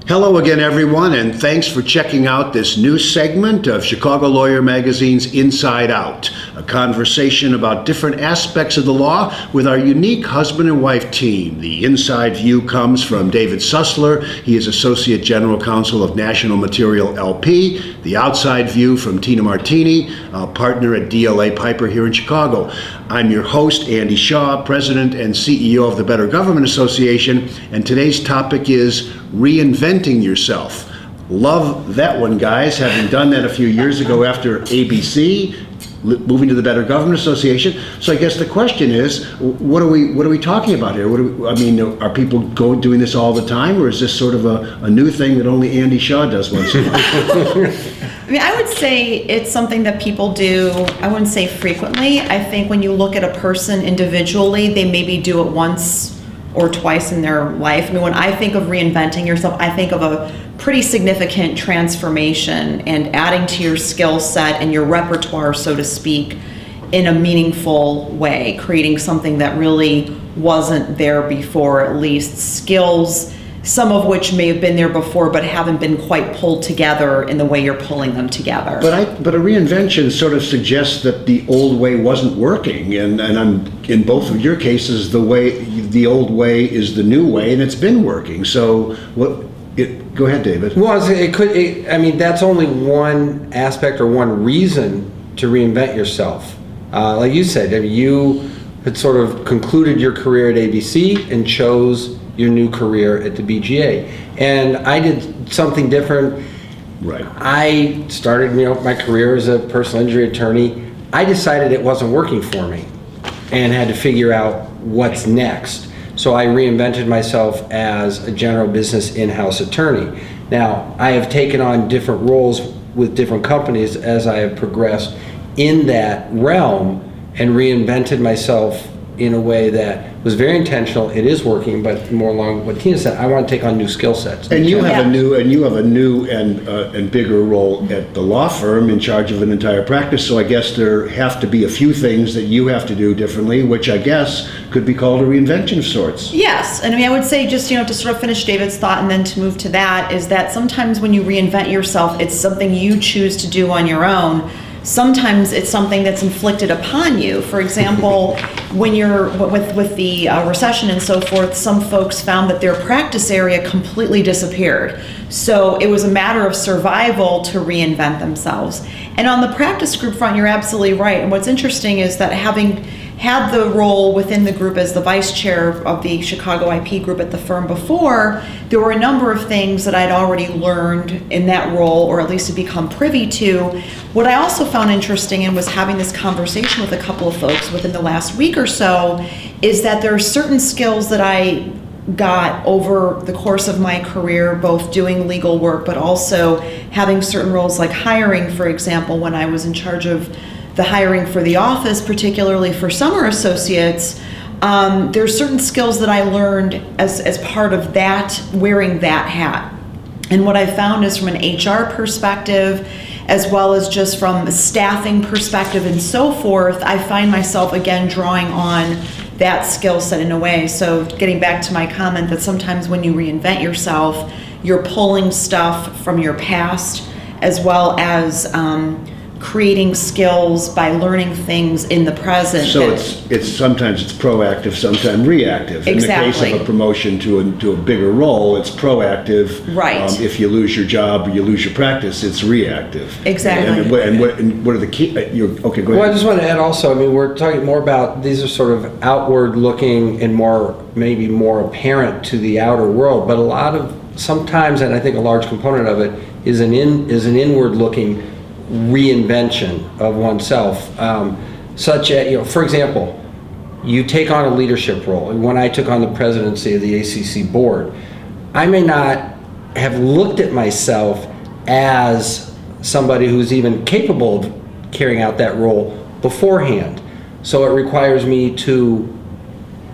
Hello again, everyone, and thanks for checking out this new segment of Chicago Lawyer Magazine's Inside Out, a conversation about different aspects of the law with our unique husband and wife team. The inside view comes from David Susler. He is Associate General Counsel of National Material LP. The outside view from Tina Martini, a partner at DLA Piper here in Chicago. I'm your host, Andy Shaw, President and CEO of the Better Government Association, and today's topic is reinventing yourself. Love that one, guys, having done that a few years ago after ABC, moving to the Better Government Association. So I guess the question is, what are we talking about here? Are people doing this all the time, or is this sort of a new thing that only Andy Shaw does once in a while? I would say it's something that people do, I wouldn't say frequently. I think when you look at a person individually, they maybe do it once or twice in their life. When I think of reinventing yourself, I think of a pretty significant transformation and adding to your skill set and your repertoire, so to speak, in a meaningful way, creating something that really wasn't there before, at least skills, some of which may have been there before but haven't been quite pulled together in the way you're pulling them together. But a reinvention sort of suggests that the old way wasn't working, and I'm in both of your cases, the old way is the new way, and it's been working. So go ahead, David. Well, that's only one aspect or one reason to reinvent yourself. Like you said, you had sort of concluded your career at ABC and chose your new career at the BGA. And I did something different. Right. I started, my career as a personal injury attorney. I decided it wasn't working for me and had to figure out what's next. So I reinvented myself as a general business in-house attorney. Now, I have taken on different roles with different companies as I have progressed in that realm and reinvented myself in a way that was very intentional. It is working, but more along what Tina said, I want to take on new skill sets. And you have a new and bigger role at the law firm in charge of an entire practice. So I guess there have to be a few things that you have to do differently, which I guess could be called a reinvention of sorts. Yes, and I would say just to sort of finish David's thought and then to move to that is that sometimes when you reinvent yourself, it's something you choose to do on your own. Sometimes it's something that's inflicted upon you. For example, when you're with the recession and so forth, some folks found that their practice area completely disappeared. So it was a matter of survival to reinvent themselves. And on the practice group front, you're absolutely right. And what's interesting is that having had the role within the group as the vice chair of the Chicago IP group at the firm before, there were a number of things that I'd already learned in that role, or at least to become privy to. What I also found interesting and was having this conversation with a couple of folks within the last week or so is that there are certain skills that I got over the course of my career, both doing legal work, but also having certain roles like hiring, for example, when I was in charge of the hiring for the office, particularly for summer associates. There's certain skills that I learned as part of that, wearing that hat. And what I found is from an HR perspective, as well as just from a staffing perspective and so forth, I find myself again drawing on that skill set in a way. So getting back to my comment that sometimes when you reinvent yourself, you're pulling stuff from your past as well as creating skills by learning things in the present. So it's sometimes it's proactive, sometimes reactive. Exactly. In the case of a promotion to a bigger role, it's proactive. Right. If you lose your job or you lose your practice, it's reactive. Exactly. And what are the key? Okay, go ahead. Well, I just want to add also, we're talking more about, these are sort of outward looking and maybe more apparent to the outer world, but sometimes, and I think a large component of it, is an inward looking reinvention of oneself, such as, for example, you take on a leadership role. And when I took on the presidency of the ACC board, I may not have looked at myself as somebody who's even capable of carrying out that role beforehand. So it requires me to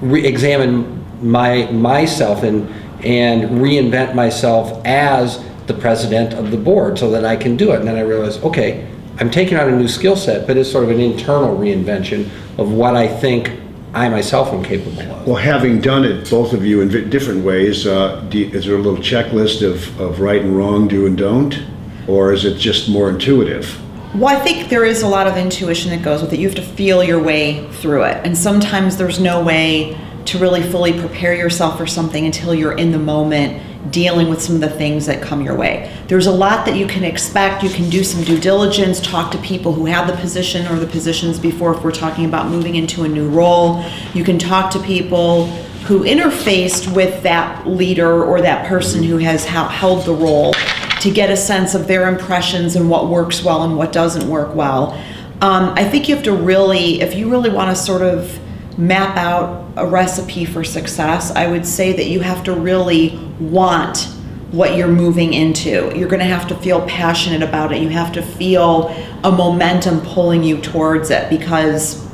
re-examine myself and reinvent myself as the president of the board so that I can do it. And then I realized, okay, I'm taking on a new skill set, but it's sort of an internal reinvention of what I think I myself am capable of. Well, having done it, both of you, in different ways, is there a little checklist of right and wrong, do and don't? Or is it just more intuitive? Well, I think there is a lot of intuition that goes with it. You have to feel your way through it. And sometimes there's no way to really fully prepare yourself for something until you're in the moment dealing with some of the things that come your way. There's a lot that you can expect. You can do some due diligence, talk to people who had the position or the positions before if we're talking about moving into a new role. You can talk to people who interfaced with that leader or that person who has held the role to get a sense of their impressions and what works well and what doesn't work well. I think you have to really, if you really want to sort of map out a recipe for success, I would say that you have to really want what you're moving into. You're going to have to feel passionate about it. You have to feel a momentum pulling you towards it, because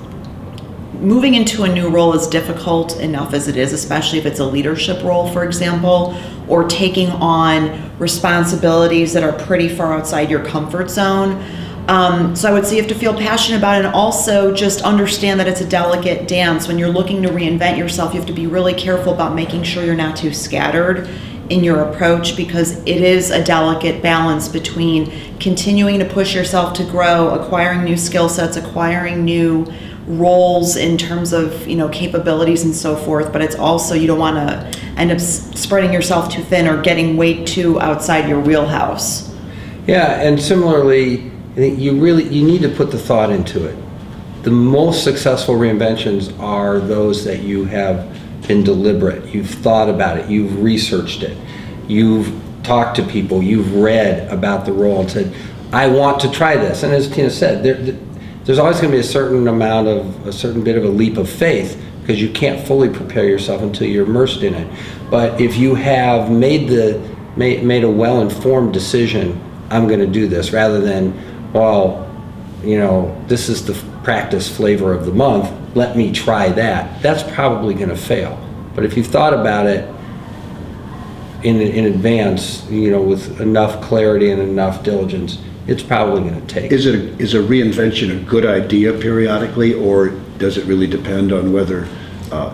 moving into a new role is difficult enough as it is, especially if it's a leadership role, for example, or taking on responsibilities that are pretty far outside your comfort zone. So I would say you have to feel passionate about it, and also just understand that it's a delicate dance. When you're looking to reinvent yourself, you have to be really careful about making sure you're not too scattered in your approach, because it is a delicate balance between continuing to push yourself to grow, acquiring new skill sets, acquiring new roles in terms of, capabilities and so forth, but it's also, you don't want to end up spreading yourself too thin or getting way too outside your wheelhouse. Yeah, and similarly, I think you need to put the thought into it. The most successful reinventions are those that you have been deliberate. You've thought about it. You've researched it. You've talked to people. You've read about the role and said, I want to try this. And as Tina said, there's always going to be a certain bit of a leap of faith, because you can't fully prepare yourself until you're immersed in it. But if you have made a well-informed decision, I'm going to do this, rather than, well, this is the practice flavor of the month, let me try that. That's probably going to fail. But if you've thought about it in advance, with enough clarity and enough diligence, it's probably going to take. Is a reinvention a good idea periodically, or does it really depend on whether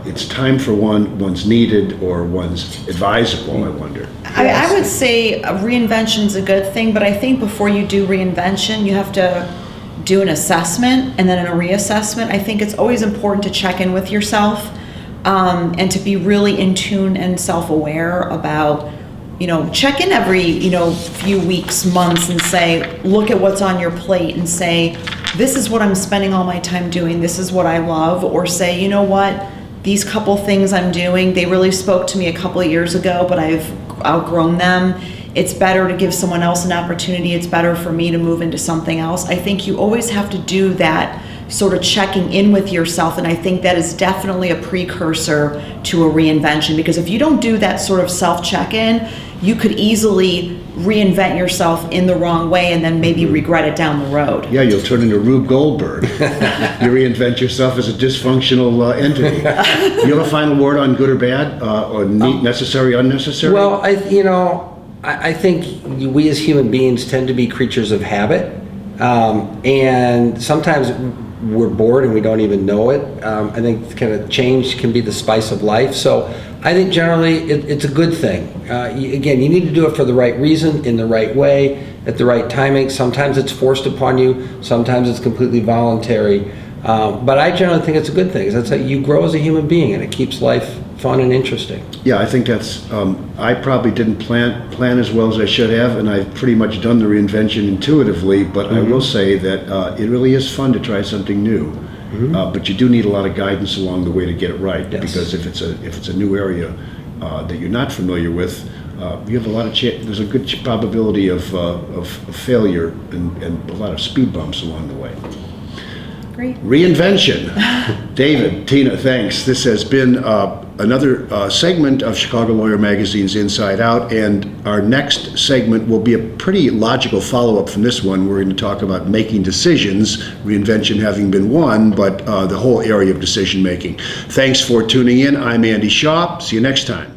it's time for one's needed or one's advisable, I wonder? I would say a reinvention's a good thing, but I think before you do reinvention, you have to do an assessment and then a reassessment. I think it's always important to check in with yourself and to be really in tune and self-aware about, check in every, few weeks, months, and say, look at what's on your plate and say, this is what I'm spending all my time doing, this is what I love, or say, you know what, these couple things I'm doing, they really spoke to me a couple of years ago, but I've outgrown them. It's better to give someone else an opportunity. It's better for me to move into something else. I think you always have to do that sort of checking in with yourself, and I think that is definitely a precursor to a reinvention, because if you don't do that sort of self-check-in, you could easily reinvent yourself in the wrong way and then maybe regret it down the road. Yeah, you'll turn into Rube Goldberg. You reinvent yourself as a dysfunctional entity. You have a final word on good or bad, or necessary, unnecessary? Well, I think we as human beings tend to be creatures of habit, and sometimes we're bored and we don't even know it. I think kind of change can be the spice of life. So I think generally it's a good thing. Again, you need to do it for the right reason, in the right way, at the right timing. Sometimes it's forced upon you. Sometimes it's completely voluntary. But I generally think it's a good thing. That's how you grow as a human being, and it keeps life fun and interesting. Yeah, I think that's, I probably didn't plan as well as I should have, and I've pretty much done the reinvention intuitively, but I will say that it really is fun to try something new. But you do need a lot of guidance along the way to get it right, because if it's a new area that you're not familiar with, you have a lot of there's a good probability of failure and a lot of speed bumps along the way. Great. Reinvention. David, Tina, thanks. This has been another segment of Chicago Lawyer Magazine's Inside Out, and our next segment will be a pretty logical follow-up from this one. We're going to talk about making decisions, reinvention having been one, but the whole area of decision-making. Thanks for tuning in. I'm Andy Shaw. See you next time.